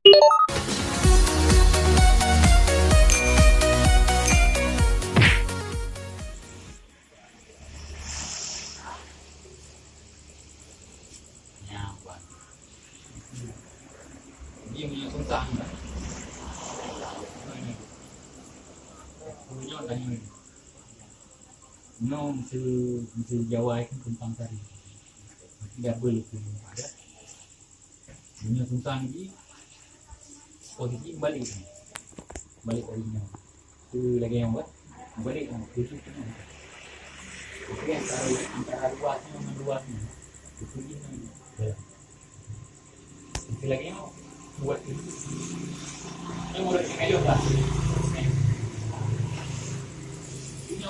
Dia punya tentang punya dan no mesti Jawa kan tentang tadi dia boleh tu ada punya tentang ni posisi balik original tu lagi yang buat balik tu okey antara luasnya dengan luasnya itu ini itu lagi yang buat ini yang boleh kayu lah ini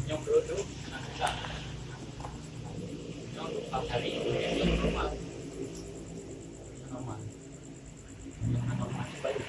yang berdoa nak yang hari yang rumah normal yang normal baik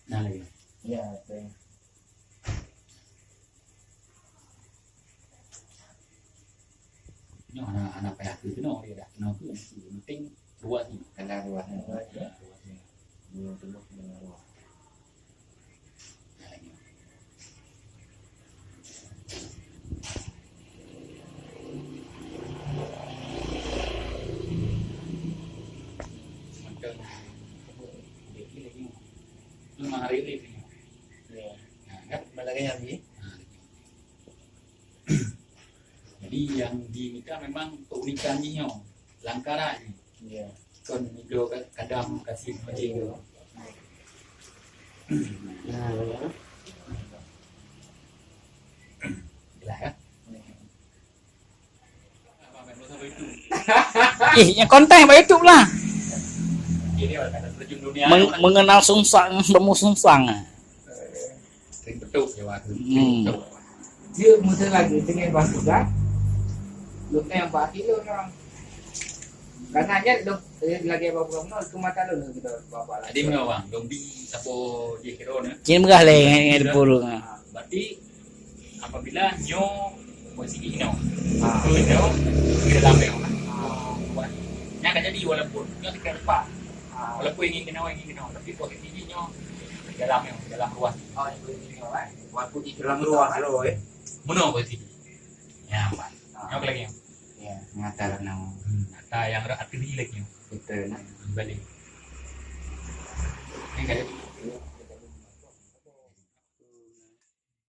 nah lagi Ya, saya. ni anak payah tu no dia dah no tu penting luas ni Kena luasnya. luasnya Belum tembus dengan luas. nah lagi macam dia lagi 5 hari ni Ya. nah kan Malagay yang di. jadi yang diminta memang keunikannya langkaran Ya. kon video kadang kasih macam Nah, ya. lah ya Yang konten apa YouTube lah. ini orang kata terjun dunia Mengenal sungsang, temu sungsang. sering betul ya waktu Dia mudah lagi dengan batu kan. Lu yang baki lu orang. Karena aja lu lagi apa-apa no ke mata lu kita bawa lah. jadi mengawang dong di sapo di hero na Kini megah le dengan di puru. berarti apabila nyo posisi nyo Ah. nyo di dalam nyo nya kan jadi walaupun nyo di depan walaupun ingin kenal tapi posisi nyo di dalam nyo dalam ruas Oh, ini kan. Waktu di dalam ruang lo Muno posisi ya pak nyo lagi nyo Ya, ngatar nang Nata yang arti lagi nyo itu nah. balik ini kan